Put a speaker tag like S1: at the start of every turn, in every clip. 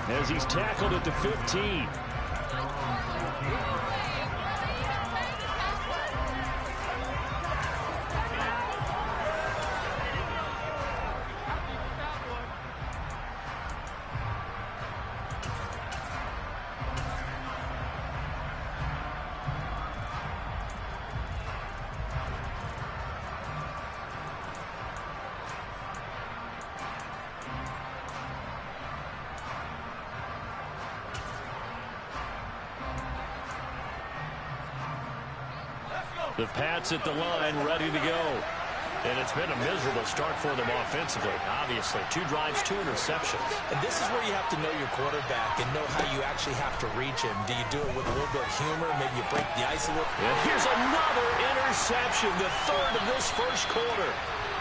S1: as he's tackled at the 15. The Pats at the line, ready to go. And it's been a miserable start for them offensively. Obviously, 2 drives, 2 interceptions.
S2: And this is where you have to know your quarterback and know how you actually have to reach him. Do you do it with a little bit of humor? Maybe you break the ice a little?
S1: And here's another interception, the 3rd of this first quarter.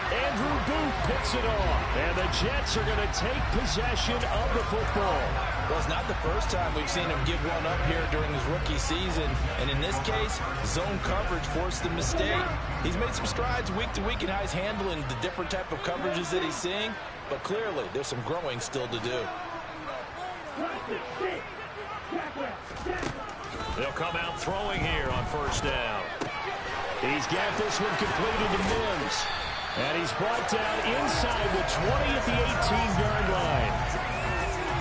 S1: Andrew Booth picks it off. And the Jets are going to take possession of the football.
S2: Well, it's not the first time we've seen him give one up here during his rookie season. And in this case, zone coverage forced the mistake. He's made some strides week to week in how he's handling the different type of coverages that he's seeing. But clearly, there's some growing still to do.
S1: They'll come out throwing here on first down. He's got this one completed to Mims. And he's brought down inside the 20 at the 18-yard line.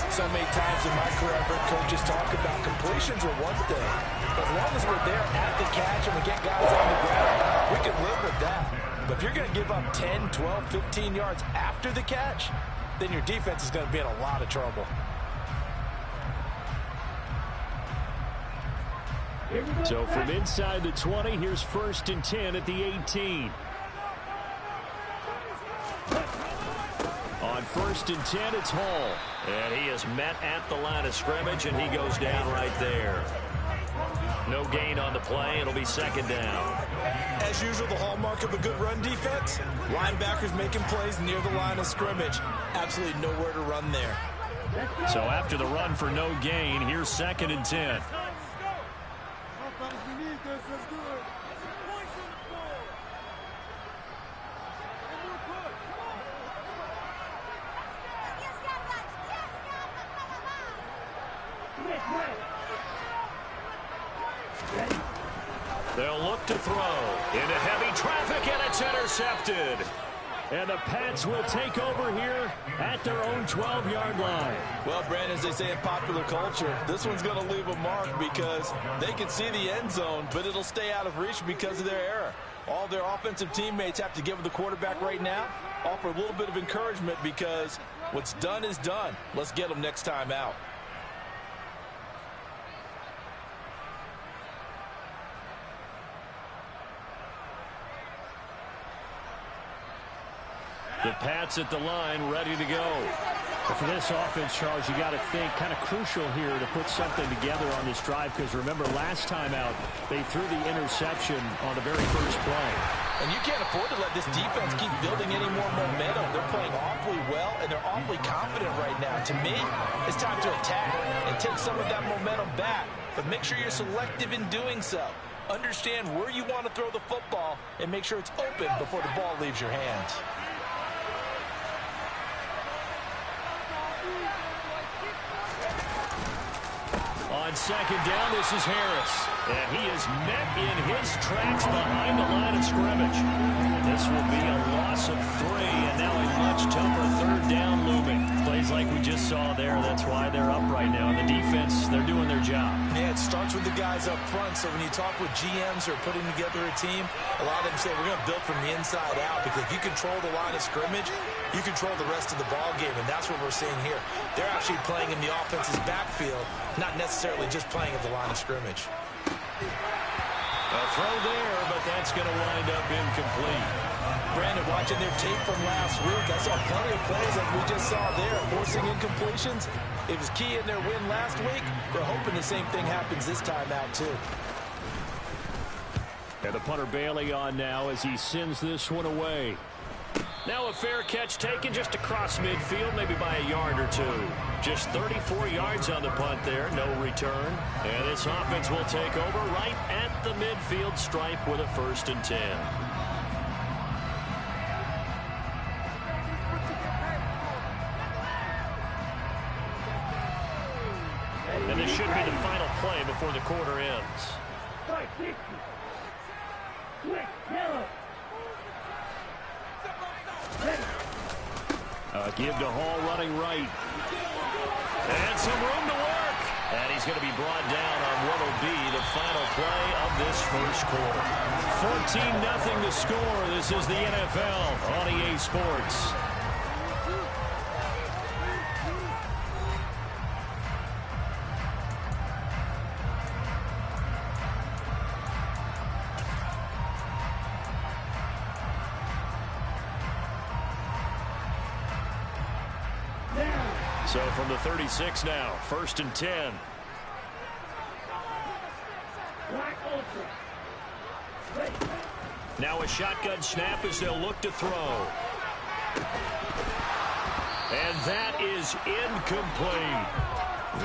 S2: So many times in my career, I've heard coaches talk about completions are one thing. As long as we're there at the catch and we get guys on the ground, we can live with that. But if you're going to give up 10, 12, 15 yards after the catch, then your defense is going to be in a lot of trouble.
S1: So from inside the 20, here's 1st and 10 at the 18. On 1st and 10, it's Hall. And he is met at the line of scrimmage, and he goes down right there. No gain on the play. It'll be 2nd down.
S2: As usual, the hallmark of a good run defense, linebackers making plays near the line of scrimmage. Absolutely nowhere to run there.
S1: So after the run for no gain, here's 2nd and 10. They'll look to throw into heavy traffic, and it's intercepted. And the Pats will take over here at their own 12-yard line.
S2: Well, Brandon, as they say in popular culture, this one's going to leave a mark because they can see the end zone, but it'll stay out of reach because of their error. All their offensive teammates have to give the quarterback right now, offer a little bit of encouragement because what's done is done. Let's get them next time out.
S1: The Pats at the line, ready to go.
S3: But for this offense, Charles, you got to think kind of crucial here to put something together on this drive because remember last time out they threw the interception on the very first play.
S2: And you can't afford to let this defense keep building any more momentum. They're playing awfully well and they're awfully confident right now. To me, it's time to attack and take some of that momentum back. But make sure you're selective in doing so. Understand where you want to throw the football and make sure it's open before the ball leaves your hands.
S1: On 2nd down, this is Harris. And he is met in his tracks behind the line of scrimmage. This will be a loss of 3, and now a much tougher 3rd down looming. Plays like we just saw there, that's why they're up right now. And the defense, they're doing their job.
S2: Yeah, it starts with the guys up front. So when you talk with GMs who are putting together a team, a lot of them say we're going to build from the inside out because if you control the line of scrimmage, you control the rest of the ball game, and that's what we're seeing here. They're actually playing in the offense's backfield, not necessarily just playing at the line of scrimmage.
S1: A throw there, but that's going to wind up incomplete.
S2: Brandon, watching their tape from last week, I saw plenty of plays like we just saw there, forcing incompletions. It was key in their win last week. They're hoping the same thing happens this time out, too.
S1: And the punter Bailey on now as he sends this one away. Now a fair catch taken just across midfield, maybe by a yard or 2. Just 34 yards on the punt there, no return. And this offense will take over right at the midfield stripe with a 1st and 10. this should be the final play before the quarter ends. Give to Hall running right. And some room to work. And he's going to be brought down on what will be the final play of this first quarter. 14-0 to score. This is the NFL on EA Sports. So from the 36 now, 1st and 10. Now a shotgun snap as they'll look to throw. And that is incomplete.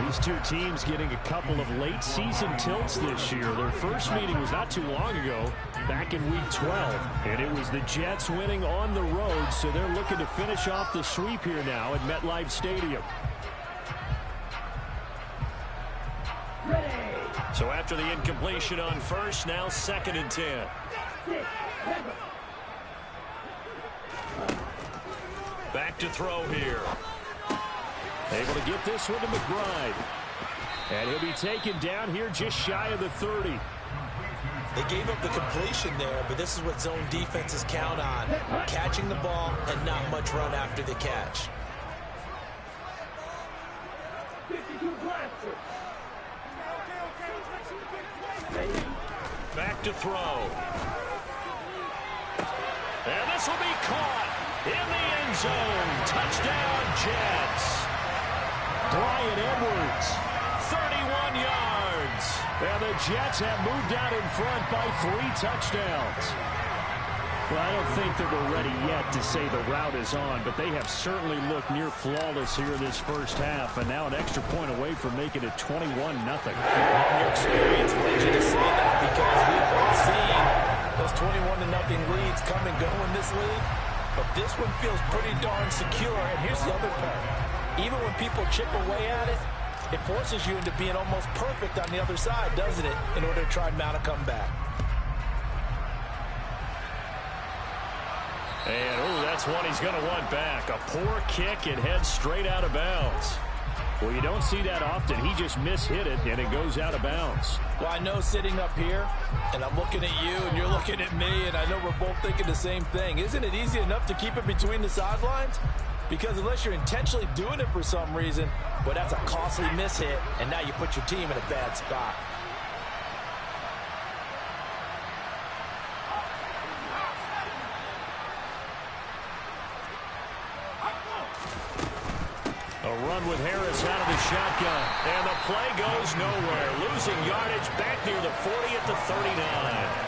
S1: These two teams getting a couple of late season tilts this year. Their first meeting was not too long ago, back in week 12. And it was the Jets winning on the road, so they're looking to finish off the sweep here now at MetLife Stadium. So after the incompletion on first, now 2nd and 10. Back to throw here. Able to get this one to McBride. And he'll be taken down here just shy of the 30.
S2: They gave up the completion there, but this is what zone defenses count on. Catching the ball and not much run after the catch.
S1: Back to throw. And this will be caught in the end zone. Touchdown, Jets. Bryan Edwards, 31 yards. And the Jets have moved out in front by 3 touchdowns. Well, I don't think that we're ready yet to say the route is on, but they have certainly looked near flawless here this first half, and now an extra point away from making it 21-0.
S2: Your experience led you to say that because we've all seen those 21-0 leads come and go in this league, but this one feels pretty darn secure. And here's the other part. Even when people chip away at it, it forces you into being almost perfect on the other side, doesn't it, in order to try and mount a comeback.
S1: And, oh, that's one he's going to want back. A poor kick and heads straight out of bounds. Well, you don't see that often. He just mishit it, and it goes out of bounds.
S2: Well, I know sitting up here, and I'm looking at you, and you're looking at me, and I know we're both thinking the same thing. Isn't it easy enough to keep it between the sidelines? Because unless you're intentionally doing it for some reason, well, that's a costly mishit, and now you put your team in a bad spot.
S1: A run with Harris out of the shotgun. And the play goes nowhere. Losing yardage back near the 40 at the 39.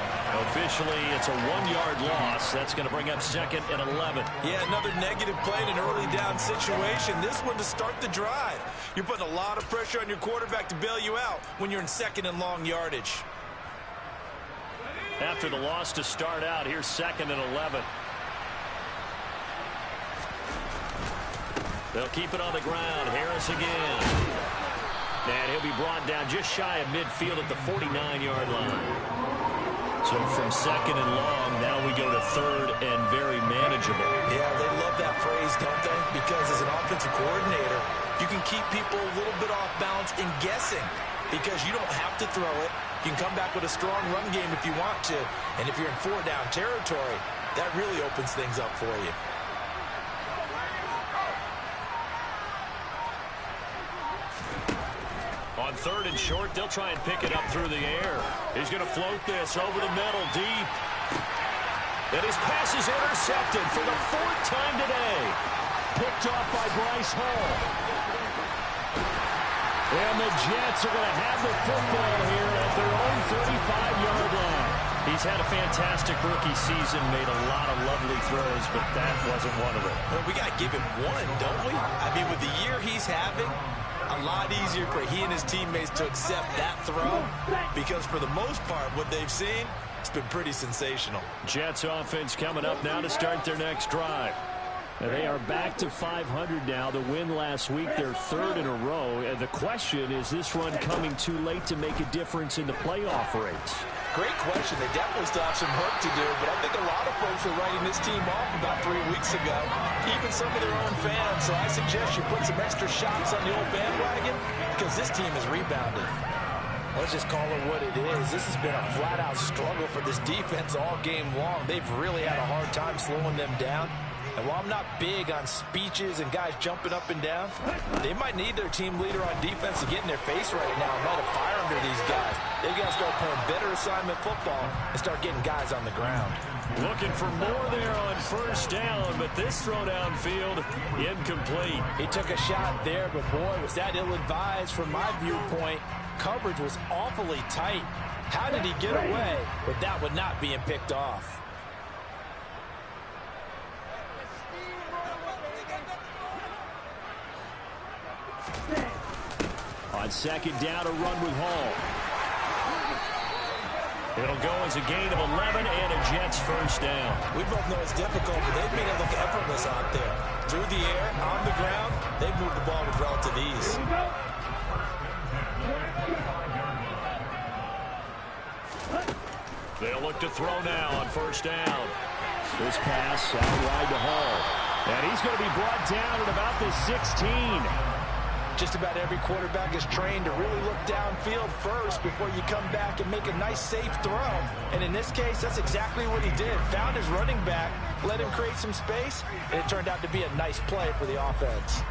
S1: Officially, it's a 1-yard loss. That's going to bring up 2nd and 11.
S2: Yeah, another negative play in an early down situation. This one to start the drive. You're putting a lot of pressure on your quarterback to bail you out when you're in 2nd and long yardage.
S1: After the loss to start out, here's 2nd and 11. They'll keep it on the ground. Harris again. And he'll be brought down just shy of midfield at the 49-yard line. So from 2nd and long, now we go to 3rd and very manageable.
S2: Yeah, they love that phrase, don't they? Because as an offensive coordinator, you can keep people a little bit off balance and guessing because you don't have to throw it. You can come back with a strong run game if you want to. And if you're in 4-down territory, that really opens things up for you.
S1: On 3rd and short, they'll try and pick it up through the air. He's going to float this over the middle deep. And his pass is intercepted for the 4th time today. Picked off by Bryce Hall. And the Jets are going to have the football here at their own 35-yard line. He's had a fantastic rookie season, made a lot of lovely throws, but that wasn't one of them.
S2: Well, we got to give him one, don't we? I mean, with the year he's having, a lot easier for he and his teammates to accept that throw because for the most part, what they've seen, it's been pretty sensational.
S1: Jets offense coming up now to start their next drive.
S3: And they are back to 500 now. The win last week, their third in a row. And the question is this run coming too late to make a difference in the playoff race?
S2: Great question. They definitely still have some work to do, but I think a lot of folks were writing this team off about 3 weeks ago, even some of their own fans. So I suggest you put some extra shots on the old bandwagon because this team has rebounded. Let's just call it what it is. This has been a flat-out struggle for this defense all game long. They've really had a hard time slowing them down. And while I'm not big on speeches and guys jumping up and down, they might need their team leader on defense to get in their face right now and light a fire under these guys. They've got to start playing better assignment football and start getting guys on the ground.
S1: Looking for more there on first down, but this throw downfield incomplete.
S2: He took a shot there, but boy, was that ill-advised from my viewpoint. Coverage was awfully tight. How did he get away with that one not being picked off?
S3: On second down, a run with Hall.
S1: It'll go as a gain of 11 and a Jets first down.
S2: We both know it's difficult, but they've made it look effortless out there. Through the air, on the ground, they've moved the ball with relative ease.
S1: They'll look to throw now on first down.
S3: This pass out wide to Hall. And he's going to be brought down at about the 16.
S2: Just about every quarterback is trained to really look downfield first before you come back and make a nice, safe throw. And in this case, that's exactly what he did. Found his running back, let him create some space, and it turned out to be a nice play for the offense.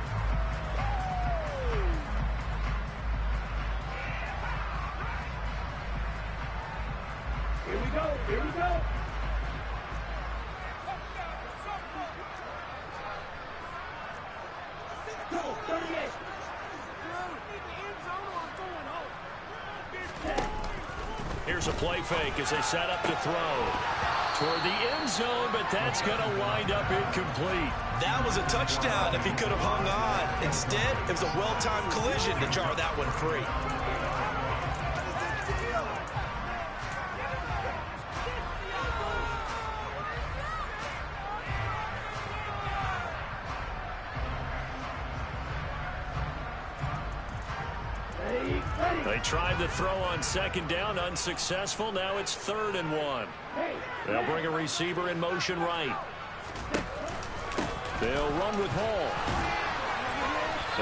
S4: Here we go, here we go. Go, 38.
S1: Here's a play fake as they set up to throw. Toward the end zone, but that's going to wind up incomplete.
S2: That was a touchdown if he could have hung on. Instead, it was a well-timed collision to jar that one free.
S1: They tried to throw on second down, unsuccessful. Now it's 3rd and 1. They'll bring a receiver in motion right. They'll run with Hall.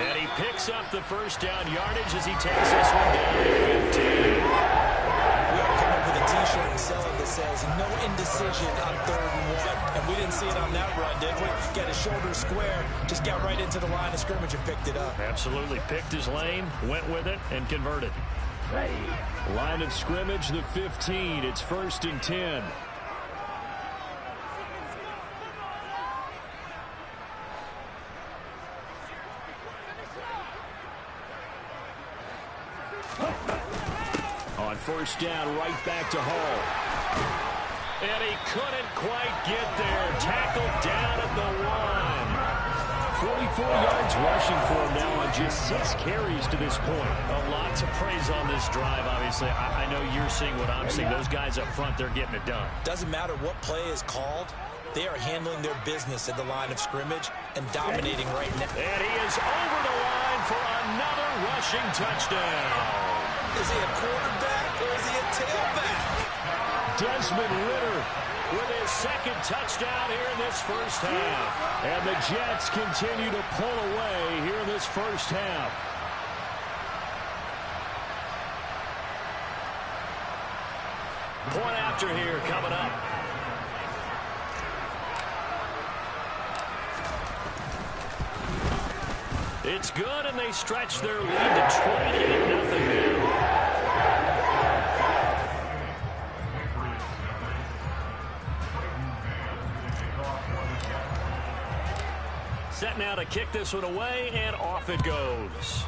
S1: And he picks up the first down yardage as he takes this one down to 15.
S2: We ought to come up with a T-shirt and sell it that says, no indecision on 3rd and 1. And we didn't see it on that run, did we? Got his shoulder square, just got right into the line of scrimmage and picked it up.
S1: Absolutely. Picked his lane, went with it, and converted.
S3: Line of scrimmage, the 15. It's 1st and 10. On first down, right back to Hall.
S1: And he couldn't quite get there. Tackled down at the 1.
S3: 44 yards rushing for him now on just 6 carries to this point.
S1: A lot to praise on this drive, obviously. I know you're seeing what I'm seeing. Those guys up front, they're getting it done.
S2: Doesn't matter what play is called. They are handling their business at the line of scrimmage and dominating right now.
S1: And he is over the line for another rushing touchdown.
S2: Is he a quarterback or is he a tailback?
S3: Desmond Ridder
S1: with his 2nd touchdown here in this first half.
S3: And the Jets continue to pull away here in this first half.
S1: Point after here coming up. It's good, and they stretch their lead to 28-0 now. Set now to kick this one away, and off it goes.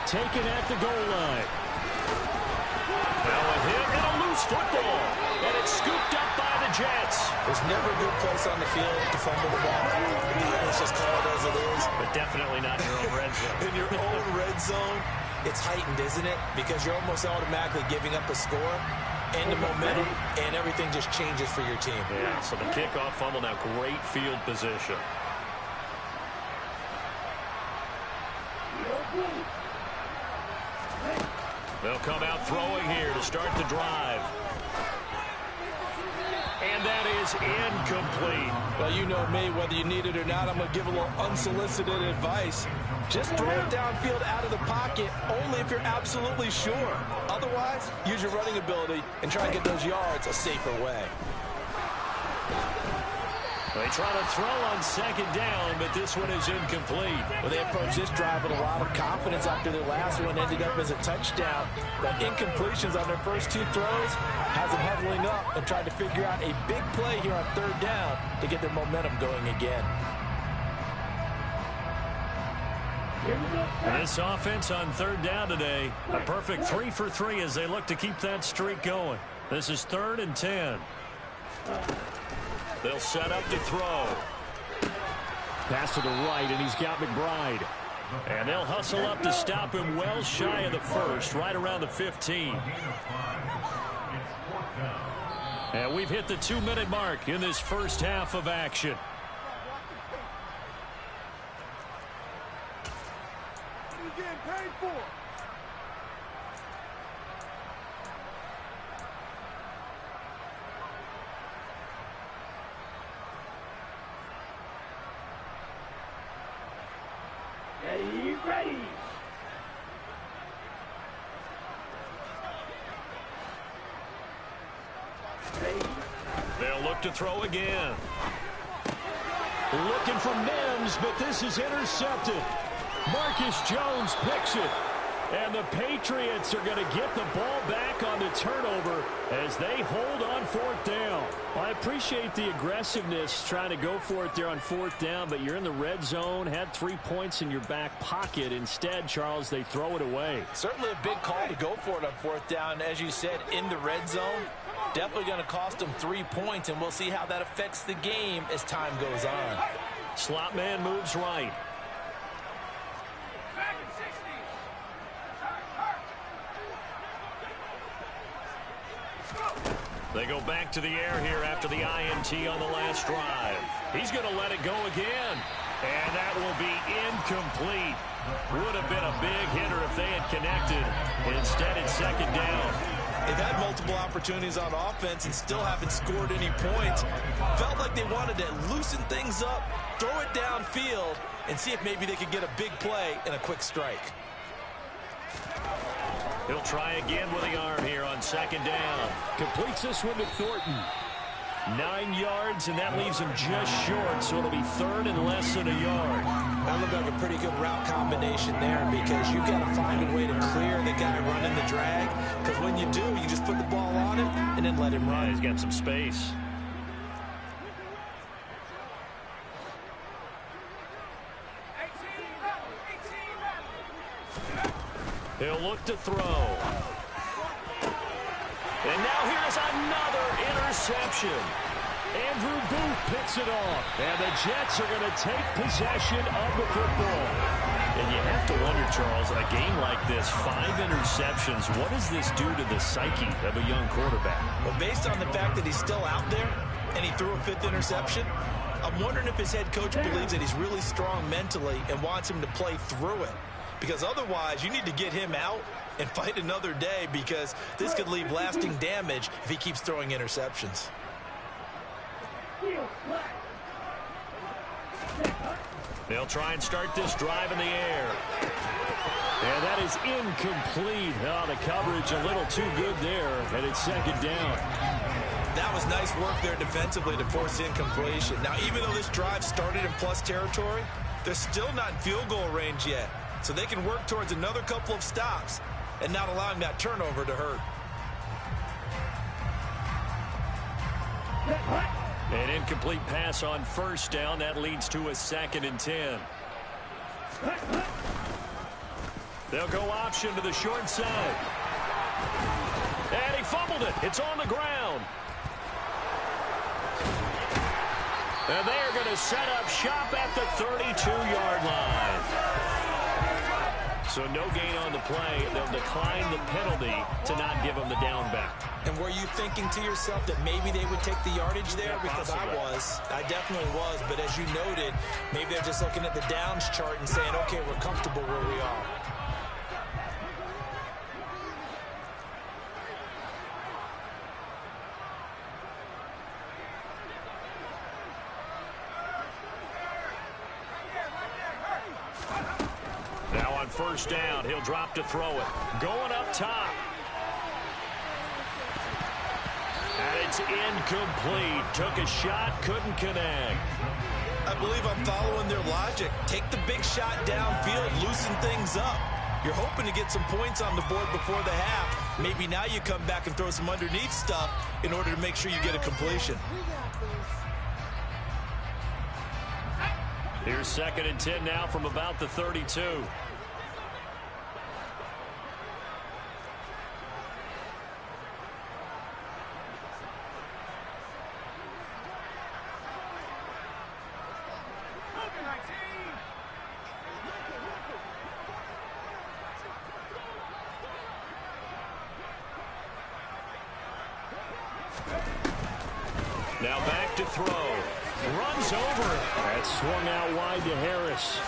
S3: Taken at the goal line.
S1: Now a hit and a loose football. And it's scooped up by the Jets.
S2: There's never a good place on the field to fumble the ball. Let's just call it as it is.
S1: But definitely not in your own red zone.
S2: In your own red zone, it's heightened, isn't it? Because you're almost automatically giving up a score. and the momentum, and everything just changes for your team.
S1: Yeah, so the kickoff fumble, now great field position. They'll come out throwing here to start the drive. And that is incomplete.
S2: Well, you know me, whether you need it or not, I'm going to give a little unsolicited advice. Just throw it downfield out of the pocket, only if you're absolutely sure. Otherwise, use your running ability and try and get those yards a safer way.
S1: They try to throw on second down, but this one is incomplete.
S2: Well, they approached this drive with a lot of confidence after their last one ended up as a touchdown. But incompletions on their first two throws has them huddling up and trying to figure out a big play here on third down to get their momentum going again.
S1: And this offense on third down today, a perfect 3 for 3 as they look to keep that streak going. This is 3rd and 10. They'll set up to throw.
S3: Pass to the right, and he's got McBride.
S1: And they'll hustle up to stop him well shy of the first, right around the 15. And we've hit the 2-minute mark in this first half of action.
S4: You're getting paid for. Ready.
S1: They'll look to throw again.
S3: Looking for Mims, but this is intercepted. Marcus Jones picks it. And the Patriots are going to get the ball back on the turnover as they hold on 4th down. Well, I appreciate the aggressiveness trying to go for it there on 4th down, but you're in the red zone, had 3 points in your back pocket. Instead, Charles, they throw it away.
S2: Certainly a big call to go for it on 4th down. As you said, in the red zone, definitely going to cost them 3 points, and we'll see how that affects the game as time goes on.
S1: Slot man moves right. They go back to the air here after the INT on the last drive. He's going to let it go again. And that will be incomplete. Would have been a big hitter if they had connected. Instead, it's 2nd down.
S2: They've had multiple opportunities on offense and still haven't scored any points. Felt like they wanted to loosen things up, throw it downfield, and see if maybe they could get a big play and a quick strike.
S1: He'll try again with the arm here on 2nd down.
S3: Completes this one to Thornton.
S1: 9 yards, and that leaves him just short, so it'll be 3rd and less than a yard.
S2: That looked like a pretty good route combination there because you've got to find a way to clear the guy running the drag. Because when you do, you just put the ball on him and then let him run.
S1: He's got some space. He'll look to throw. And now here's another interception.
S3: Andrew Booth picks it off. And the Jets are going to take possession of the football.
S1: And you have to wonder, Charles, in a game like this, 5 interceptions, what does this do to the psyche of a young quarterback?
S2: Well, based on the fact that he's still out there and he threw a 5th interception, I'm wondering if his head coach believes that he's really strong mentally and wants him to play through it. Because otherwise, you need to get him out and fight another day because this could leave lasting damage if he keeps throwing interceptions.
S1: They'll try and start this drive in the air.
S3: And that is incomplete. Oh, the coverage a little too good there, and it's 2nd down.
S2: That was nice work there defensively to force incompletion. Now, even though this drive started in plus territory, they're still not in field goal range yet. So they can work towards another couple of stops and not allowing that turnover to hurt.
S1: An incomplete pass on 1st down. That leads to a 2nd and 10. They'll go option to the short side. And he fumbled it. It's on the ground. And they are going to set up shop at the 32-yard line.
S3: So no gain on the play. They'll decline the penalty to not give them the down back.
S2: And were you thinking to yourself that maybe they would take the yardage there? Yeah, because I definitely was. But as you noted, maybe they're just looking at the downs chart and saying, okay, we're comfortable where we are.
S3: Now on first down, he'll drop to throw it. Going up top. And it's incomplete. Took a shot, couldn't connect.
S2: I believe I'm following their logic. Take the big shot downfield, loosen things up. You're hoping to get some points on the board before the half. Maybe now you come back and throw some underneath stuff in order to make sure you get a completion.
S3: Here's 2nd and 10 now from about the 32. Now back to throw. Runs over it. That swung out wide to Harris.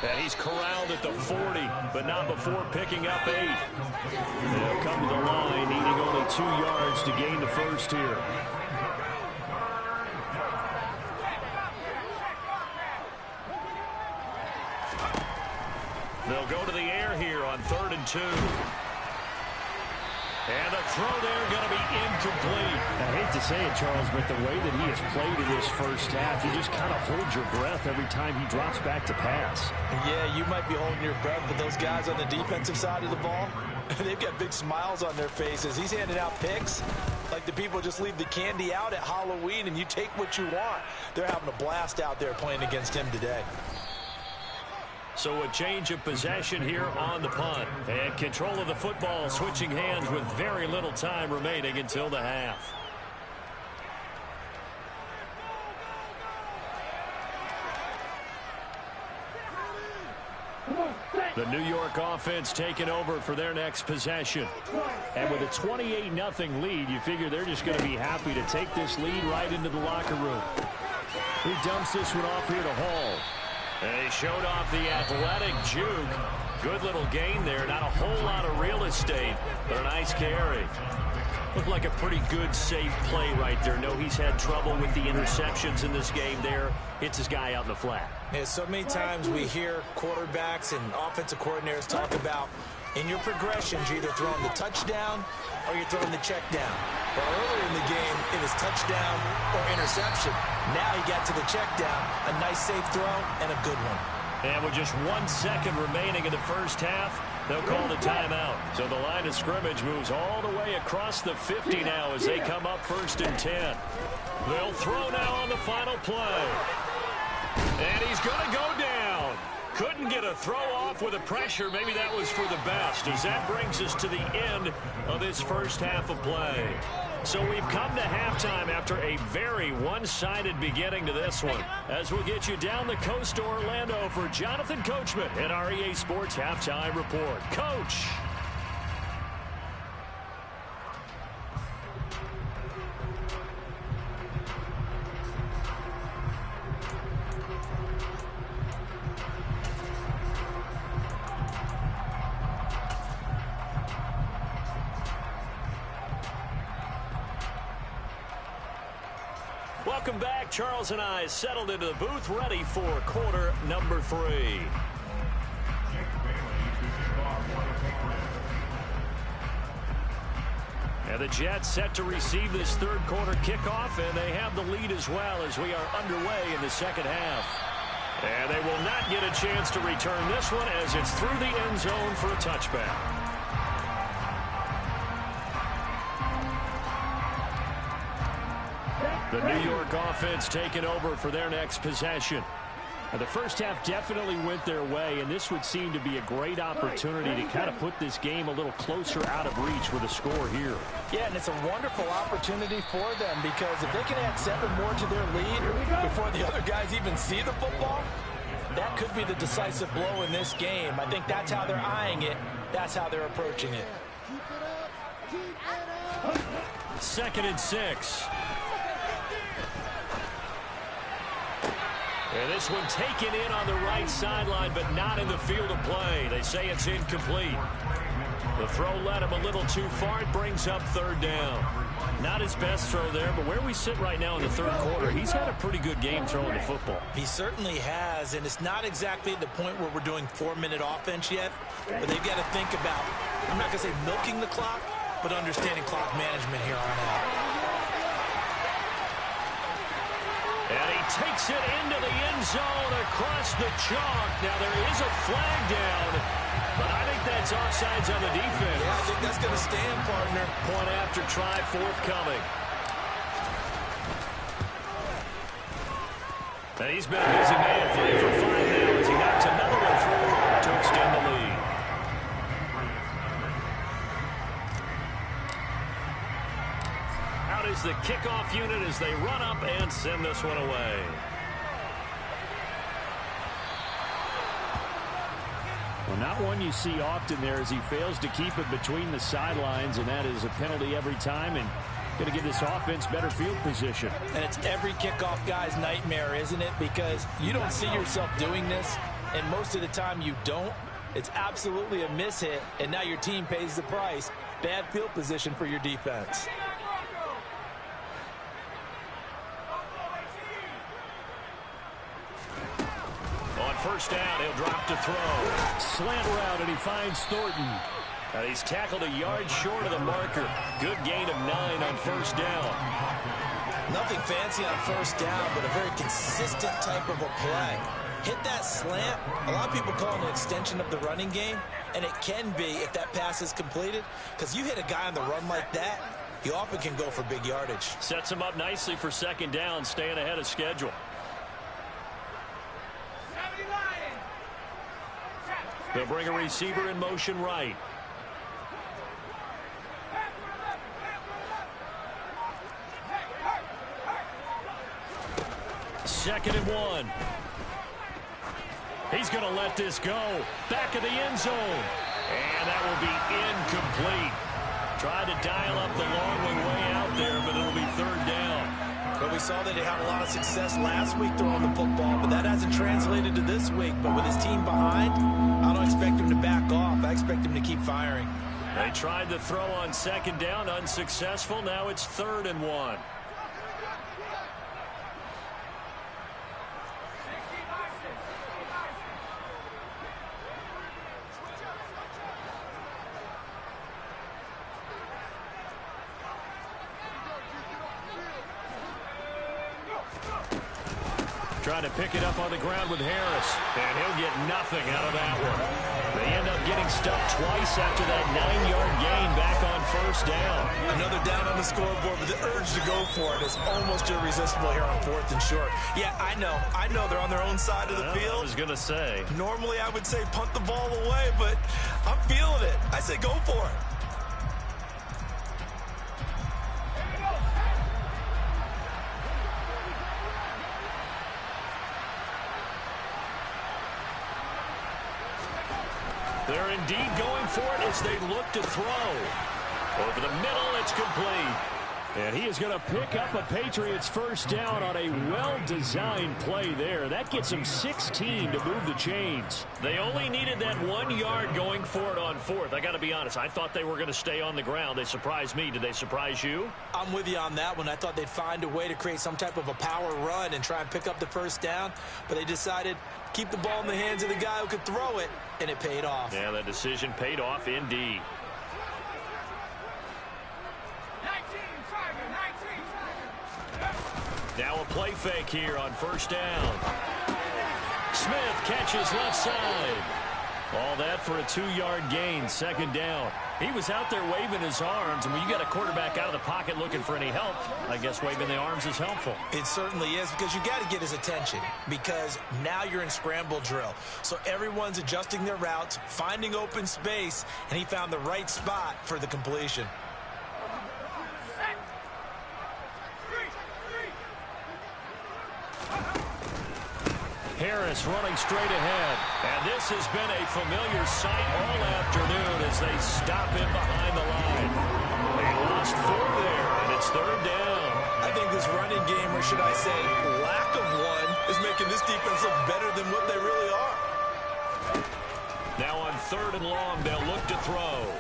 S3: And he's corralled at the 40, but not before picking up 8. They'll come to the line, needing only 2 yards to gain the first here. They'll go to the air here on 3rd and 2. And the throw there going to be incomplete. I hate to say it, Charles, but the way that he has played in this first half, you just kind of hold your breath every time he drops back to pass.
S2: Yeah, you might be holding your breath, but those guys on the defensive side of the ball, they've got big smiles on their faces. He's handing out picks like the people just leave the candy out at Halloween and you take what you want. They're having a blast out there playing against him today.
S3: So a change of possession here on the punt. And control of the football switching hands with very little time remaining until the half. The New York offense taking over for their next possession. And with a 28-0 lead, you figure they're just going to be happy to take this lead right into the locker room. He dumps this one off here to Hall. And he showed off the athletic juke. Good little gain there. Not a whole lot of real estate, but a nice carry. Looked like a pretty good, safe play right there. No, he's had trouble with the interceptions in this game there. Hits his guy out in the flat.
S2: Yeah, so many times we hear quarterbacks and offensive coordinators talk about in your progressions, you're either throwing the touchdown or you're throwing the check down. But earlier in the game, it was touchdown or interception. Now he got to the check down, a nice safe throw, and a good one.
S3: And with just 1 second remaining in the first half, they'll call the timeout. So the line of scrimmage moves all the way across the 50 now as they come up 1st and 10. They'll throw now on the final play. And he's going to go down. Couldn't get a throw off with the pressure. Maybe that was for the best, as that brings us to the end of this first half of play. So we've come to halftime after a very one-sided beginning to this one. As we'll get you down the coast to Orlando for Jonathan Coachman at our EA Sports Halftime Report. Coach. Welcome back. Charles and I settled into the booth, ready for quarter number 3. And the Jets set to receive this third quarter kickoff, and they have the lead as well as we are underway in the second half. And they will not get a chance to return this one as it's through the end zone for a touchback. The New York offense taking over for their next possession. Now, the first half definitely went their way, and this would seem to be a great opportunity to kind of put this game a little closer out of reach with a score here.
S2: Yeah, and it's a wonderful opportunity for them because if they can add 7 more to their lead before the other guys even see the football, that could be the decisive blow in this game. I think that's how they're eyeing it. That's how they're approaching it.
S4: Keep it up.
S3: 2nd and 6. And this one taken in on the right sideline, but not in the field of play. They say it's incomplete. The throw led him a little too far. It brings up 3rd down. Not his best throw there, but where we sit right now in the 3rd quarter, he's had a pretty good game throwing the football.
S2: He certainly has, and it's not exactly at the point where we're doing 4-minute offense yet, but they've got to think about, I'm not going to say milking the clock, but understanding clock management here on out.
S3: And he takes it into the end zone across the chalk. Now there is a flag down, but I think that's offsides on the defense.
S2: Yeah, I think that's going to stand, partner.
S3: Point after try forthcoming. And he's been a busy man, 5 for 5 now as he knocks another one through to extend the lead. Out is the kickoff unit as they run up and send this one away. Well, not one you see often there as he fails to keep it between the sidelines, and that is a penalty every time and going to give this offense better field position.
S2: And it's every kickoff guy's nightmare, isn't it? Because you don't see yourself doing this, and most of the time you don't. It's absolutely a mishit, and now your team pays the price. Bad field position for your defense.
S3: On 1st down, he'll drop to throw. Slant route, and he finds Thornton. And he's tackled a yard short of the marker. Good gain of 9 on 1st down.
S2: Nothing fancy on 1st down, but a very consistent type of a play. Hit that slant. A lot of people call it an extension of the running game, and it can be if that pass is completed, because you hit a guy on the run like that, he often can go for big yardage.
S3: Sets him up nicely for 2nd down, staying ahead of schedule. They'll bring a receiver in motion right. 2nd and 1. He's going to let this go. Back of the end zone. And that will be incomplete. Tried to dial up the long way out there, but it'll be 3rd down.
S2: But we saw that he had a lot of success last week throwing the football, but that hasn't translated to this week. But with his team behind, I don't expect him to back off. I expect him to keep firing.
S3: They tried to throw on 2nd down, unsuccessful. Now it's 3rd and 1. Trying to pick it up on the ground with Harris. And he'll get nothing out of that one. They end up getting stuffed twice after that 9-yard gain back on 1st down.
S2: Another down on the scoreboard, but the urge to go for it is almost irresistible here on 4th and short. Yeah, I know they're on their own side of the field.
S3: I was going to say.
S2: Normally I would say punt the ball away, but I'm feeling it. I say go for it.
S3: They're indeed going for it as they look to throw. Over the middle, it's complete. And he is going to pick up a Patriots 1st down on a well-designed play there. That gets him 16 to move the chains. They only needed that 1 yard going for it on 4th. I got to be honest, I thought they were going to stay on the ground. They surprised me. Did they surprise you?
S2: I'm with you on that one. I thought they'd find a way to create some type of a power run and try and pick up the 1st down, but they decided keep the ball in the hands of the guy who could throw it, and it paid off.
S3: Yeah, that decision paid off indeed. Now a play fake here on 1st down. Smith catches left side. All that for a 2-yard gain, 2nd down. He was out there waving his arms, and when you got a quarterback out of the pocket looking for any help, I guess waving the arms is helpful.
S2: It certainly is, because you got to get his attention, because now you're in scramble drill. So everyone's adjusting their routes, finding open space, and he found the right spot for the completion.
S3: Harris Harris running straight ahead. And this has been a familiar sight all afternoon as they stop him behind the line. They lost 4 there, and it's 3rd down.
S2: I think this running game, or should I say lack of one, is making this defense look better than what they really are.
S3: Now on 3rd and long, they'll look to throw.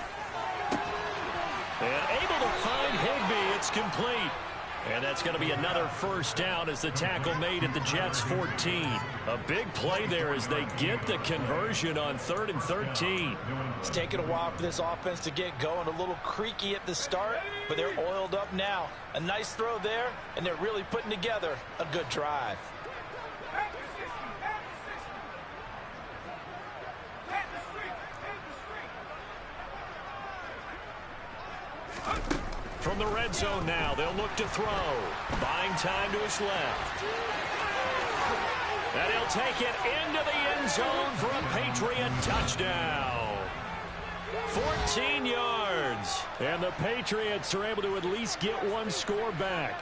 S3: And able to find Higbee. It's complete. And that's going to be another 1st down as the tackle made at the Jets' 14. A big play there as they get the conversion on 3rd and 13.
S2: It's taken a while for this offense to get going. A little creaky at the start, but they're oiled up now. A nice throw there, and they're really putting together a good drive.
S3: From the red zone now, they'll look to throw. Buying time to his left. And he'll take it into the end zone for a Patriot touchdown. 14 yards. And the Patriots are able to at least get one score back.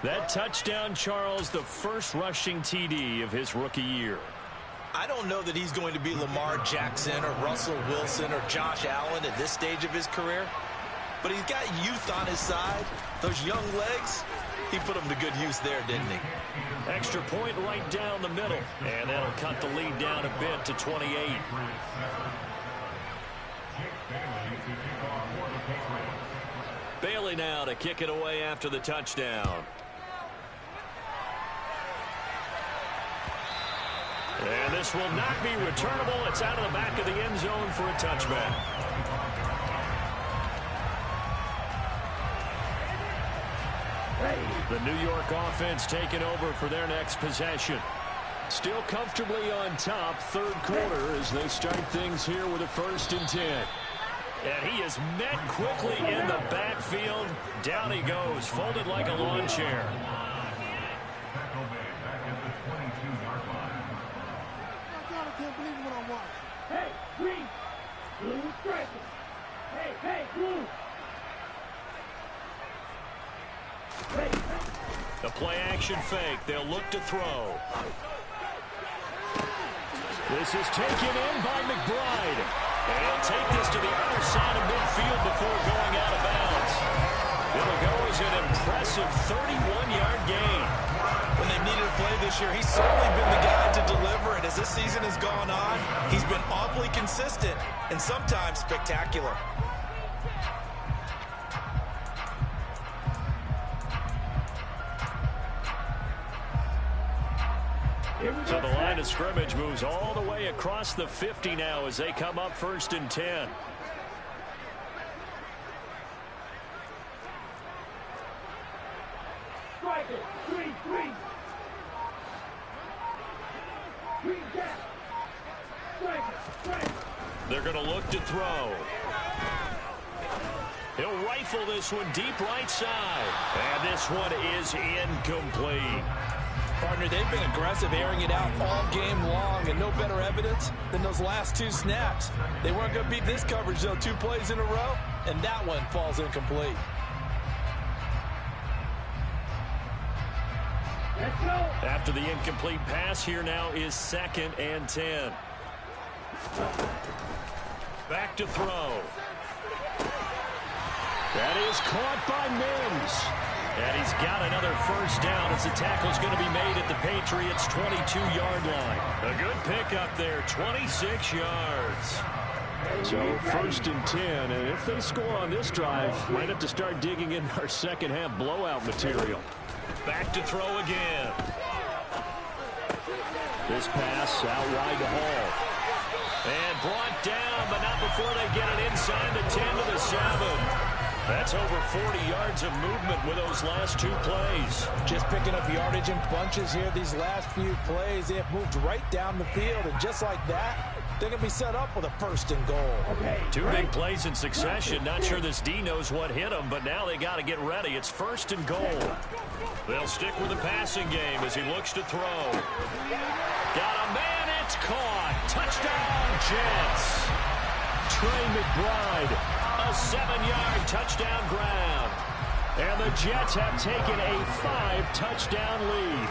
S3: That touchdown, Charles, the first rushing TD of his rookie year.
S2: I don't know that he's going to be Lamar Jackson or Russell Wilson or Josh Allen at this stage of his career, but he's got youth on his side. Those young legs, he put them to good use there, didn't he?
S3: Extra point right down the middle, and that'll cut the lead down a bit to 28. Bailey now to kick it away after the touchdown. And this will not be returnable. It's out of the back of the end zone for a touchback. The New York offense taking over for their next possession. Still comfortably on top, 3rd quarter as they start things here with a 1st and 10. And he is met quickly in the backfield. Down he goes, folded like a lawn chair.
S4: I can't believe what I'm watching.
S5: Hey, green, blue striker. Hey, blue.
S3: The play action fake. They'll look to throw. This is taken in by McBride. And he'll take this to the other side of midfield before going out of bounds. It'll go as an impressive 31-yard gain.
S2: When they needed a play this year, he's certainly been the guy to deliver, and as this season has gone on, he's been awfully consistent and sometimes spectacular.
S3: So the line of scrimmage moves all the way across the 50 now as they come up 1st and 10.
S5: Striker, green. Green gap. Striker.
S3: They're going to look to throw. He'll rifle this one deep right side. And this one is incomplete.
S2: Partner, they've been aggressive, airing it out all game long, and no better evidence than those last 2 snaps. They weren't going to beat this coverage, though, 2 plays in a row, and that one falls incomplete.
S5: Let's go.
S3: After the incomplete pass, here now is 2nd and 10. Back to throw. That is caught by Mims. And he's got another 1st down as the tackle's going to be made at the Patriots' 22-yard line. A good pickup there, 26 yards. So 1st and 10, and if they score on this drive, might have to start digging in our second-half blowout material. Back to throw again. This pass out wide to Hall. And brought down, but not before they get it inside the 10 to the 7. That's over 40 yards of movement with those last 2 plays.
S2: Just picking up yardage in bunches here these last few plays. They have moved right down the field, and just like that, they're going to be set up with a 1st and goal.
S5: Okay.
S3: 2 big plays in succession. Not sure this D knows what hit them, but now they got to get ready. It's 1st and goal. They'll stick with the passing game as he looks to throw. Got a man, it's caught. Touchdown, Jets. Trey McBride. A 7-yard touchdown grab. And the Jets have taken a 5-touchdown lead.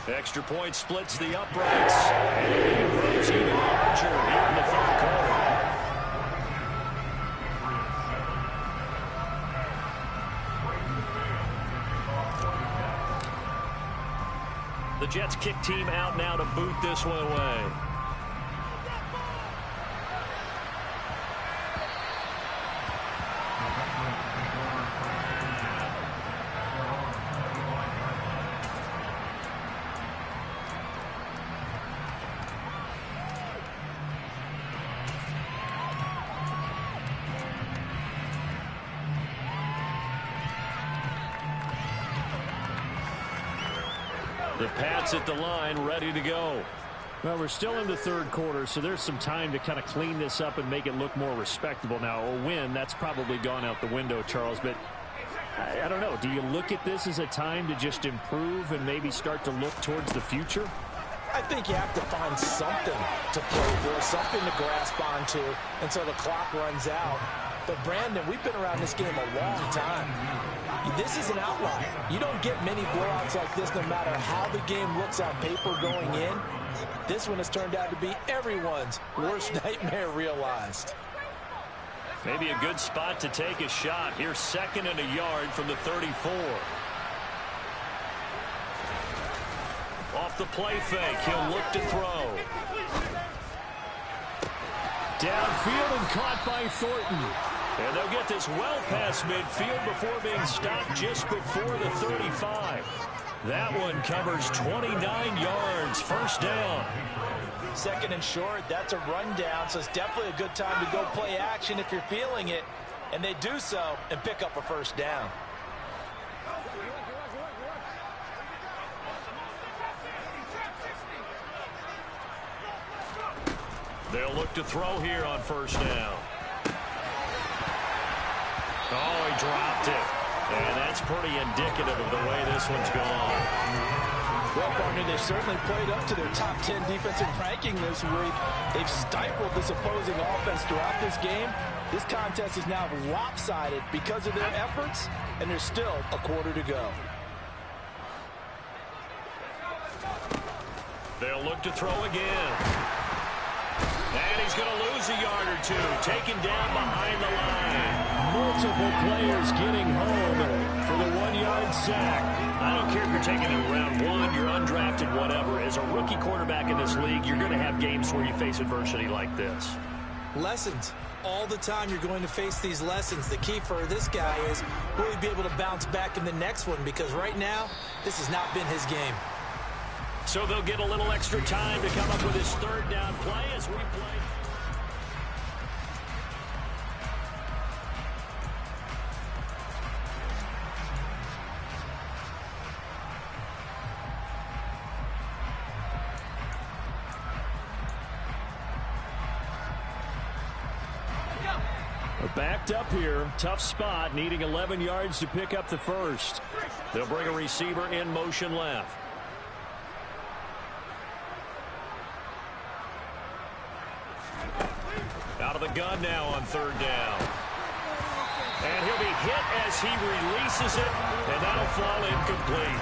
S1: Extra point splits the uprights. And the lead grows even larger here in the third quarter. The Jets kick team out now to boot this one away. The Pats at the line, ready to go.
S3: Well, we're still in the third quarter, so there's some time to kind of clean this up and make it look more respectable. Now, a win, that's probably gone out the window, Charles, but I don't know. Do you look at this as a time to just improve and maybe start to look towards the future?
S2: I think you have to find something to play for, something to grasp onto until the clock runs out. But, Brandon, we've been around this game a long time. This is an outlier. You don't get many blowouts like this no matter how the game looks on paper going in. This one has turned out to be everyone's worst nightmare realized.
S1: Maybe a good spot to take a shot. Here's 2nd and a yard from the 34. Off the play fake, he'll look to throw.
S3: Downfield and caught by Thornton.
S1: And they'll get this well past midfield before being stopped just before the 35. That one covers 29 yards, first down.
S2: 2nd and short, that's a rundown, so it's definitely a good time to go play action if you're feeling it. And they do so and pick up a first down.
S1: They'll look to throw here on first down. Oh, he dropped it. And that's pretty indicative of the way this one's gone.
S2: Well, partner, they certainly played up to their top 10 defensive ranking this week. They've stifled this opposing offense throughout this game. This contest is now lopsided because of their efforts, and there's still a quarter to go.
S1: They'll look to throw again. And he's going to lose a yard or two, taken down behind the line.
S3: Multiple players getting home for the 1-yard sack.
S1: I don't care if you're taking it in round 1, you're undrafted, whatever. As a rookie quarterback in this league, you're going to have games where you face adversity like this.
S2: Lessons. All the time you're going to face these lessons. The key for this guy is, will he be able to bounce back in the next one? Because right now, this has not been his game.
S1: So they'll get a little extra time to come up with his 3rd down play as we play.
S3: Backed up here, tough spot, needing 11 yards to pick up the first.
S1: They'll bring a receiver in motion left. Out of the gun now on 3rd down. And he'll be hit as he releases it, and that'll fall incomplete.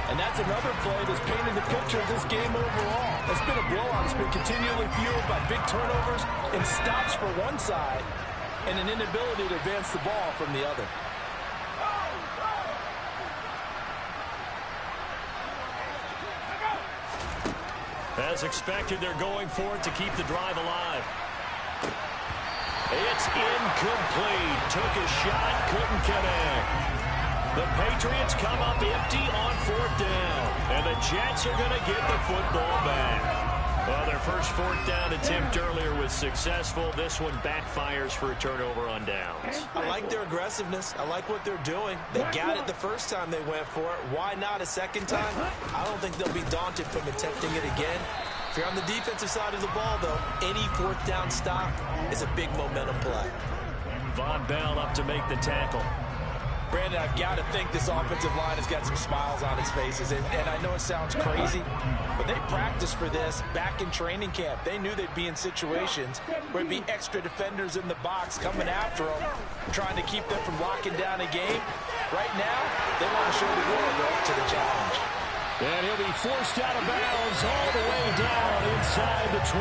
S2: And that's another play that's painted the picture of this game overall. It's been a blowout. It's been continually fueled by big turnovers and stops for one side and an inability to advance the ball from the other.
S1: As expected, they're going for it to keep the drive alive. It's incomplete. Took a shot, couldn't connect. The Patriots come up empty on 4th down. And the Jets are going to get the football back. Well, their first 4th down attempt earlier was successful. This one backfires for a turnover on downs.
S2: I like their aggressiveness. I like what they're doing. They got it the first time they went for it. Why not a second time? I don't think they'll be daunted from attempting it again. If you're on the defensive side of the ball, though, any 4th down stop is a big momentum play.
S1: Von Bell up to make the tackle.
S2: Brandon, I've got to think this offensive line has got some smiles on its faces. And I know it sounds crazy, but they practiced for this back in training camp. They knew they'd be in situations where it'd be extra defenders in the box coming after them, trying to keep them from locking down a game. Right now, they want to show the world they're up to the challenge.
S3: And he'll be forced out of bounds all the way down inside the 20.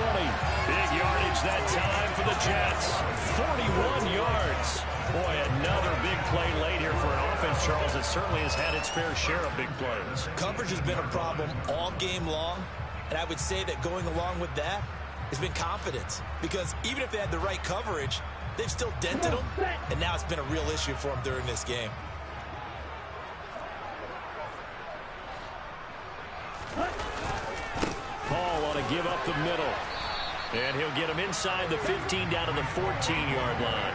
S1: Big yardage that time for the Jets. 41 yards. Boy, another big play late here for an offense, Charles, that certainly has had its fair share of big plays.
S2: Coverage has been a problem all game long, and I would say that going along with that has been confidence. Because even if they had the right coverage, they've still dented them, and now it's been a real issue for them during this game.
S3: Paul ought to give up the middle.
S1: And he'll get him inside the 15 down to the 14-yard line.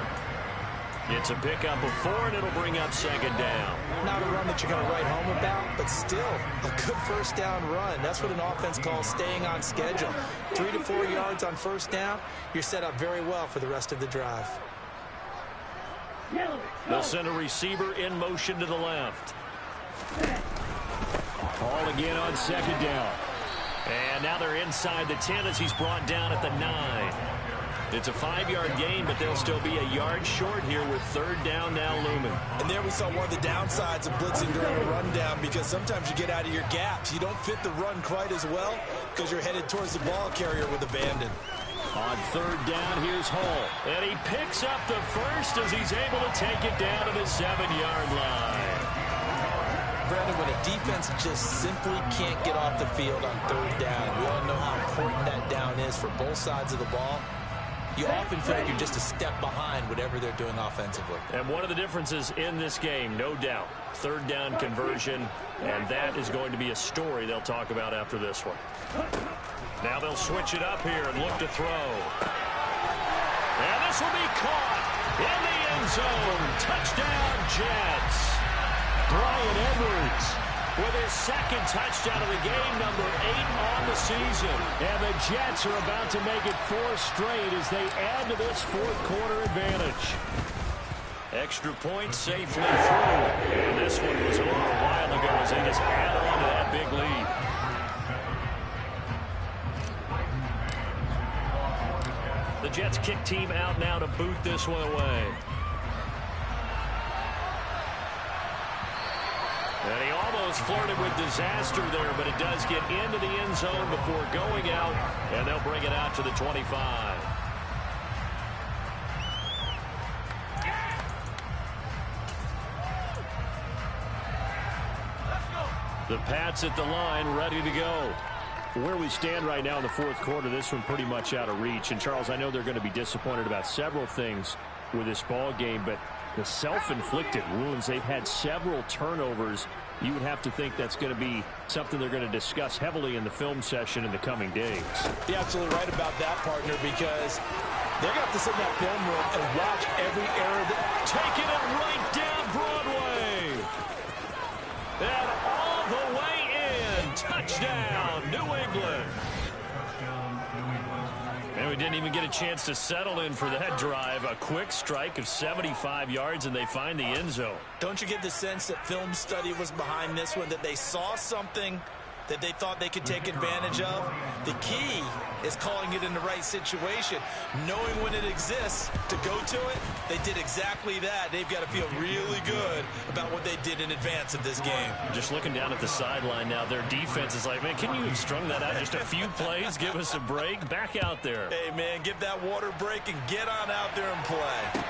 S1: It's a pickup of 4, and it'll bring up second down.
S2: Not a run that you're going to write home about, but still a good first down run. That's what an offense calls staying on schedule. 3 to 4 yards on first down, you're set up very well for the rest of the drive.
S1: They'll send a receiver in motion to the left.
S3: Paul again on second down.
S1: And now they're inside the 10 as he's brought down at the 9. It's a 5-yard gain, but they'll still be a yard short here with third down now looming.
S2: And there we saw one of the downsides of blitzing during a rundown, because sometimes you get out of your gaps. You don't fit the run quite as well because you're headed towards the ball carrier with abandon.
S3: On third down, here's Hull.
S1: And he picks up the first as he's able to take it down to the 7-yard line.
S2: Brandon, when a defense just simply can't get off the field on third down, we all know how important that down is for both sides of the ball. You often feel like you're just a step behind whatever they're doing offensively.
S1: And one of the differences in this game, no doubt, third down conversion, and that is going to be a story they'll talk about after this one. Now they'll switch it up here and look to throw. And this will be caught in the end zone. Touchdown, Jets.
S3: Bryan Edwards
S1: with his second touchdown of the game, number 8 on the season.
S3: And the Jets are about to make it 4 straight as they add to this fourth-quarter advantage.
S1: Extra point safely through. And this one was over a while ago as they just add on to that big lead. The Jets kick team out now to boot this one away. And he almost flirted with disaster there, but it does get into the end zone before going out, and they'll bring it out to the 25. The Pats at the line, ready to go.
S3: Where we stand right now in the fourth quarter, this one pretty much out of reach. And, Charles, I know they're going to be disappointed about several things with this ball game, but the self-inflicted wounds, they've had several turnovers. You would have to think that's going to be something they're going to discuss heavily in the film session in the coming days.
S2: You're absolutely right about that, partner, because they're going to have to sit in that film room and watch every error.
S1: Taking it right down Broadway. And all the way in. Touchdown, New England. And we didn't even get a chance to settle in for that drive. A quick strike of 75 yards, and they find the end zone.
S2: Don't you get the sense that film study was behind this one, that they saw something that they thought they could take advantage of? The key is calling it in the right situation, knowing when it exists to go to it. They did exactly that. They've got to feel really good about what they did in advance of this game.
S1: Just looking down at the sideline now, their defense is like, man, can you have strung that out just a few plays? Give us a break. Back out there.
S2: Hey, man, give that water break and get on out there and play.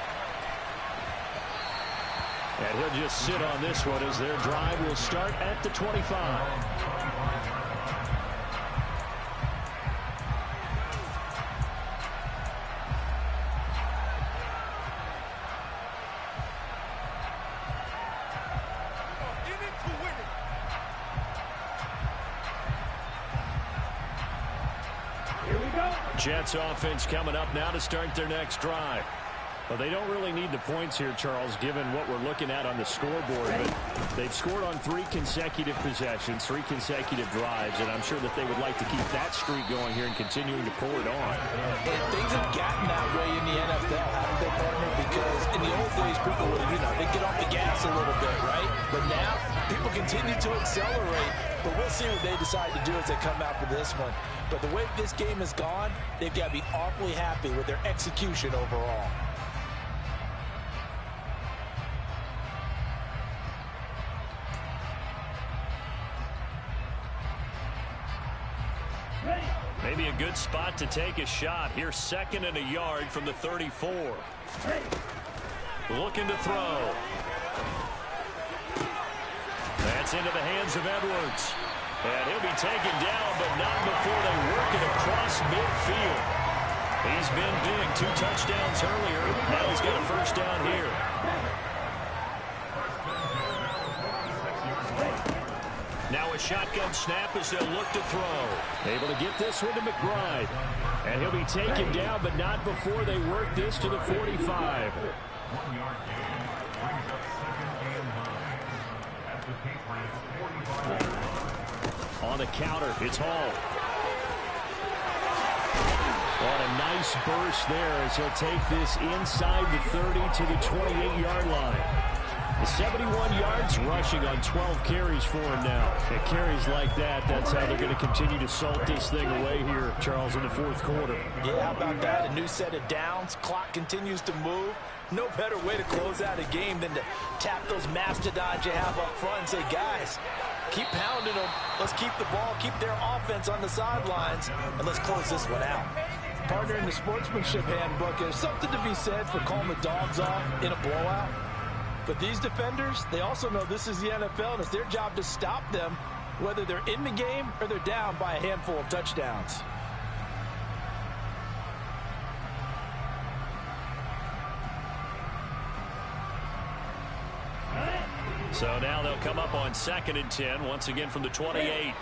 S3: And he'll just sit on this one as their drive will start at the 25. Jets offense coming up now to start their next drive. Well, they don't really need the points here, Charles, given what we're looking at on the scoreboard. But they've scored on 3 consecutive possessions, 3 consecutive drives, and I'm sure that they would like to keep that streak going here and continuing to pull it on.
S2: And things have gotten that way in the NFL, haven't they, partner? Because in the old days, people would, they'd get off the gas a little bit, right? But now, people continue to accelerate. But we'll see what they decide to do as they come out for this one. But the way this game has gone, they've got to be awfully happy with their execution overall.
S3: Maybe a good spot to take a shot. Here, 2nd and a yard from the 34. Looking to throw. That's into the hands of Edwards. And he'll be taken down, but not before they work it across midfield. He's been big. 2 touchdowns earlier. Now he's got a first down here. Now a shotgun snap as they'll look to throw. Able to get this one to McBride. And he'll be taken down, but not before they work this to the 45.
S6: 1 yard gain. Brings up 2nd and 9 at the Patriots 45.
S3: On the counter, it's Hall. On a nice burst there as he'll take this inside the 30 to the 28-yard line. The 71 yards rushing on 12 carries for him now. And carries like that, that's how they're going to continue to salt this thing away here, Charles, in the 4th quarter.
S2: Yeah, how about that? A new set of downs. Clock continues to move. No better way to close out a game than to tap those mastodons you have up front and say, guys, keep pounding them. Let's keep the ball, keep their offense on the sidelines, and let's close this one out. Partner, in the sportsmanship handbook, there's something to be said for calling the dogs off in a blowout. But these defenders, they also know this is the NFL, and it's their job to stop them, whether they're in the game or they're down by a handful of touchdowns.
S3: So now they'll come up on 2nd and 10, once again from the 28.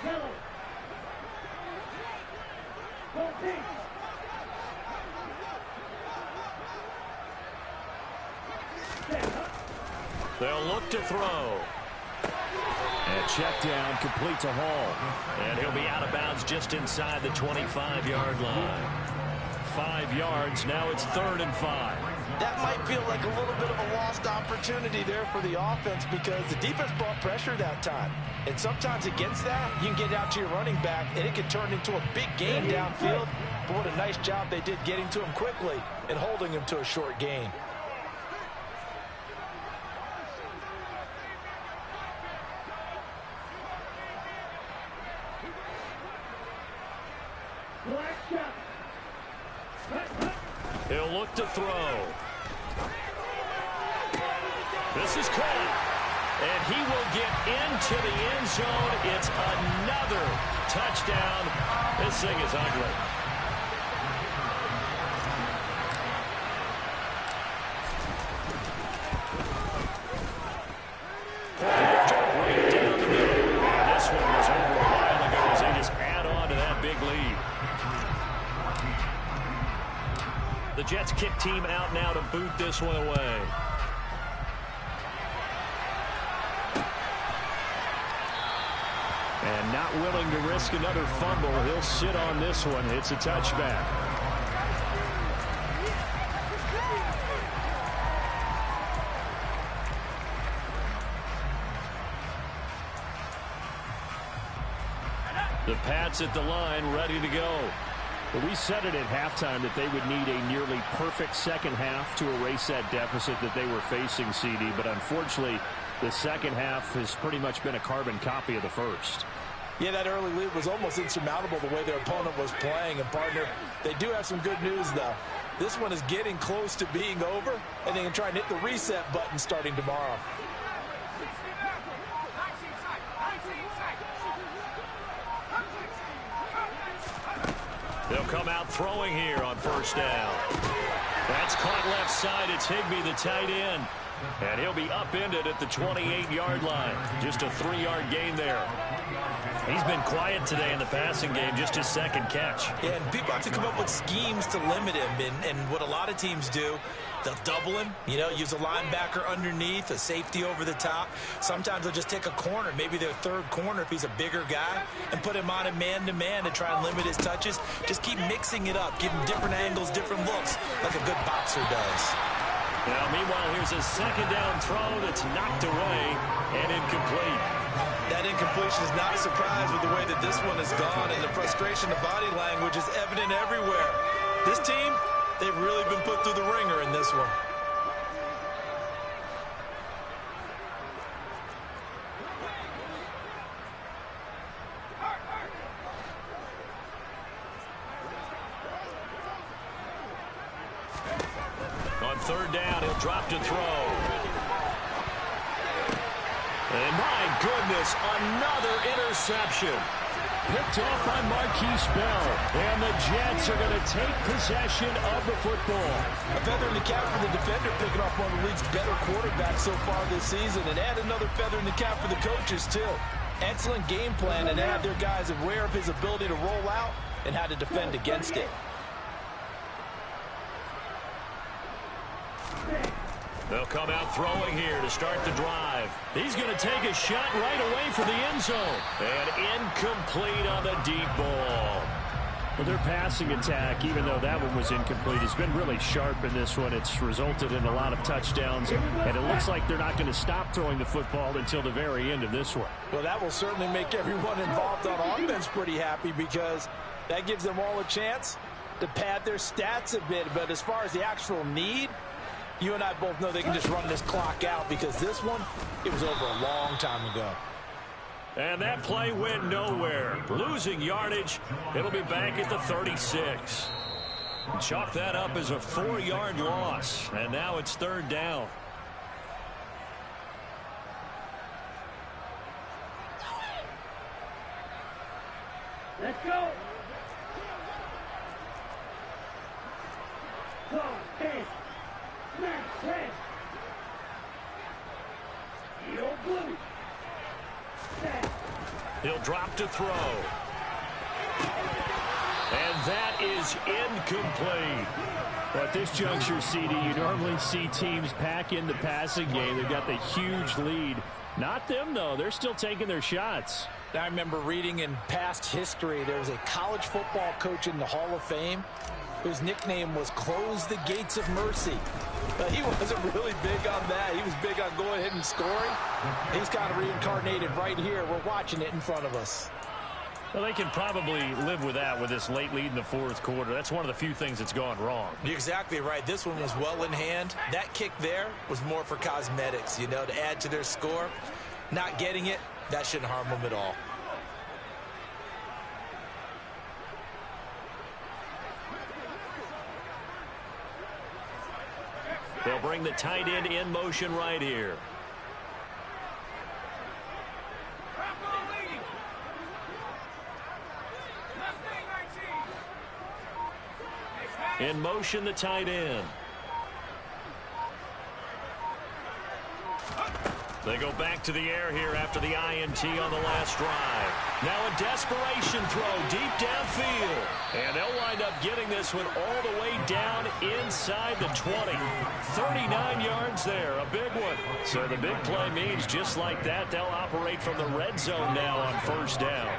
S3: They'll look to throw. And check down, complete to Hall. And he'll be out of bounds just inside the 25-yard line. 5 yards, now it's 3rd and 5.
S2: That might feel like a little bit of a lost opportunity there for the offense because the defense brought pressure that time. And sometimes against that, you can get out to your running back, and it can turn into a big gain downfield. But what a nice job they did getting to him quickly and holding him to a short gain.
S3: He'll look to throw. This is caught. And he will get into the end zone. It's another touchdown. This thing is ugly. Right down the middle. And this one was over a while ago as they just add on to that big lead. The Jets kick team out now to boot this one away. And not willing to risk another fumble. He'll sit on this one. It's a touchback. The Pats at the line, ready to go. Well, we said it at halftime that they would need a nearly perfect second half to erase that deficit that they were facing, CD. But unfortunately, the second half has pretty much been a carbon copy of the first.
S2: Yeah, that early lead was almost insurmountable the way their opponent was playing. And, partner, they do have some good news, though. This one is getting close to being over, and they can try and hit the reset button starting tomorrow.
S3: They'll come out throwing here on first down. That's caught left side. It's Higbee, the tight end. And he'll be upended at the 28-yard line. Just a 3-yard gain there. He's been quiet today in the passing game, just his second catch.
S2: Yeah, and people have to come up with schemes to limit him. And what a lot of teams do, they'll double him, use a linebacker underneath, a safety over the top. Sometimes they'll just take a corner, maybe their third corner if he's a bigger guy, and put him on a man-to-man to try and limit his touches. Just keep mixing it up, give him different angles, different looks, like a good boxer does.
S3: Now, meanwhile, here's a second down throw that's knocked away and incomplete.
S2: That incompletion is not a surprise with the way that this one has gone, and the frustration of body language is evident everywhere. This team, they've really been put through the ringer in this one.
S1: Drop to throw. And my goodness, another interception.
S3: Picked off by Marquise Bell. And the Jets are going to take possession of the football.
S2: A feather in the cap for the defender, picking off one of the league's better quarterbacks so far this season. And add another feather in the cap for the coaches, too. Excellent game plan, and have their guys aware of his ability to roll out and how to defend against it.
S1: They'll come out throwing here to start the drive. He's going to take a shot right away for the end zone. And incomplete on the deep ball.
S3: Well, their passing attack, even though that one was incomplete, has been really sharp in this one. It's resulted in a lot of touchdowns, and it looks like they're not going to stop throwing the football until the very end of this one.
S2: Well, that will certainly make everyone involved on offense pretty happy, because that gives them all a chance to pad their stats a bit. But as far as the actual need, you and I both know they can just run this clock out, because this one, it was over a long time ago.
S1: And that play went nowhere. Losing yardage. It'll be back at the 36. Chalk that up as a 4-yard loss. And now it's third down.
S5: Let's go. Go, pass. Smash, pass. Yo, blue.
S1: He'll drop to throw. And that is incomplete.
S3: Well, at this juncture, CD, you normally see teams pack in the passing game. They've got the huge lead. Not them, though. They're still taking their shots.
S2: I remember reading in past history, there was a college football coach in the Hall of Fame whose nickname was Close the Gates of Mercy. But he wasn't really big on that. He was big on going ahead and scoring. He's kind of reincarnated right here. We're watching it in front of us.
S1: Well, they can probably live with that with this late lead in the fourth quarter. That's one of the few things that's gone wrong.
S2: You're exactly right. This one was well in hand. That kick there was more for cosmetics, you know, to add to their score. Not getting it, that shouldn't harm them at all.
S1: They'll bring the tight end in motion right here. In motion, the tight end. They go back to the air here after the INT on the last drive. Now a desperation throw deep downfield. And they'll wind up getting this one all the way down inside the 20. 39 yards there, a big one. So the big play means just like that, they'll operate from the red zone now on first down.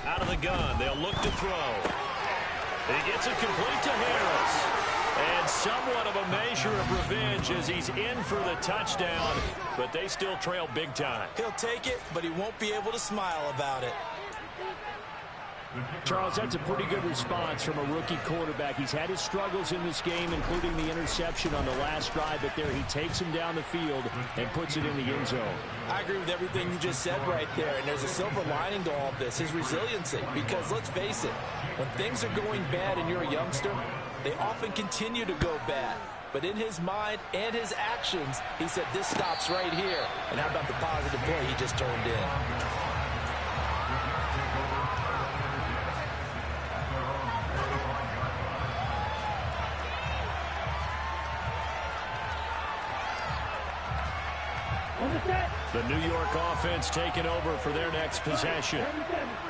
S1: Out of the gun, they'll look to throw. He gets it complete to Harris. And somewhat of a measure of revenge as he's in for the touchdown, but they still trail big time.
S2: He'll take it, but he won't be able to smile about it.
S3: Charles, that's a pretty good response from a rookie quarterback. He's had his struggles in this game, including the interception on the last drive, but there he takes him down the field and puts it in the end zone.
S2: I agree with everything you just said right there, and there's a silver lining to all of this, his resiliency, because let's face it, when things are going bad and you're a youngster, they often continue to go bad. But in his mind and his actions, he said, this stops right here. And how about the positive play he just turned in?
S1: The New York offense taking over for their next possession.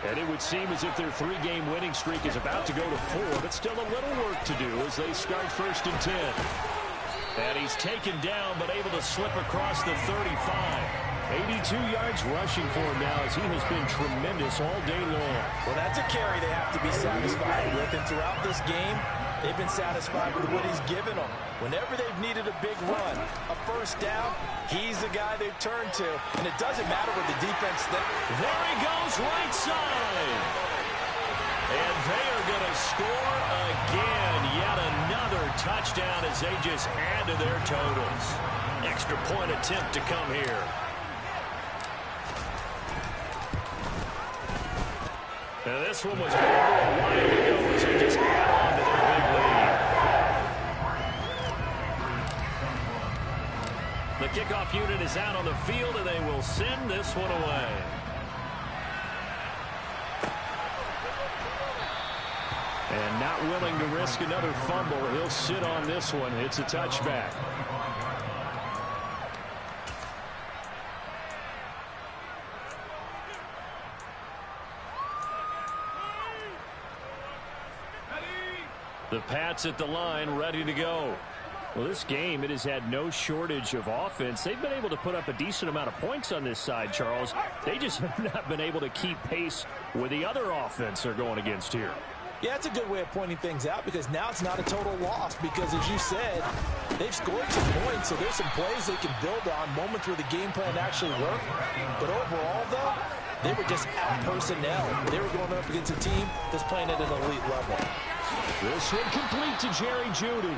S3: And it would seem as if their 3-game winning streak is about to go to 4, but still a little work to do as they start 1st and 10.
S1: And he's taken down, but able to slip across the 35.
S3: 82 yards rushing for him now as he has been tremendous all day long.
S2: Well, that's a carry they have to be satisfied with. And throughout this game, they've been satisfied with what he's given them. Whenever they've needed a big run, a first down, he's the guy they've turned to. And it doesn't matter what the defense thinks.
S1: There he goes, right side. And they are going to score again. Yet another touchdown as they just add to their totals. Extra point attempt to come here. Now this one was over a while ago as they just add on to their big lead.
S3: kickoff unit is out on the field, and they will send this one away. And not willing to risk another fumble. He'll sit on this one. It's a touchback. The Pats at the line, ready to go. Well, this game, it has had no shortage of offense. They've been able to put up a decent amount of points on this side, Charles. They just have not been able to keep pace with the other offense they're going against here.
S2: Yeah, it's a good way of pointing things out because now it's not a total loss because, as you said, they've scored some points, so there's some plays they can build on, moments where the game plan actually worked. But overall, though, they were just out personnel. They were going up against a team that's playing at an elite level.
S3: This one complete to Jerry Jeudy.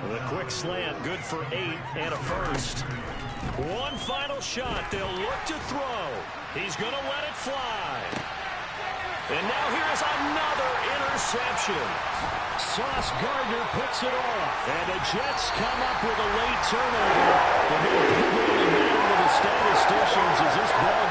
S3: The quick slant, good for 8 and a first. One final shot. They'll look to throw. He's going to let it fly. And now here's another interception. Sauce Gardner picks it off. And the Jets come up with a late turnover. But it'll really matter to the statisticians as this ball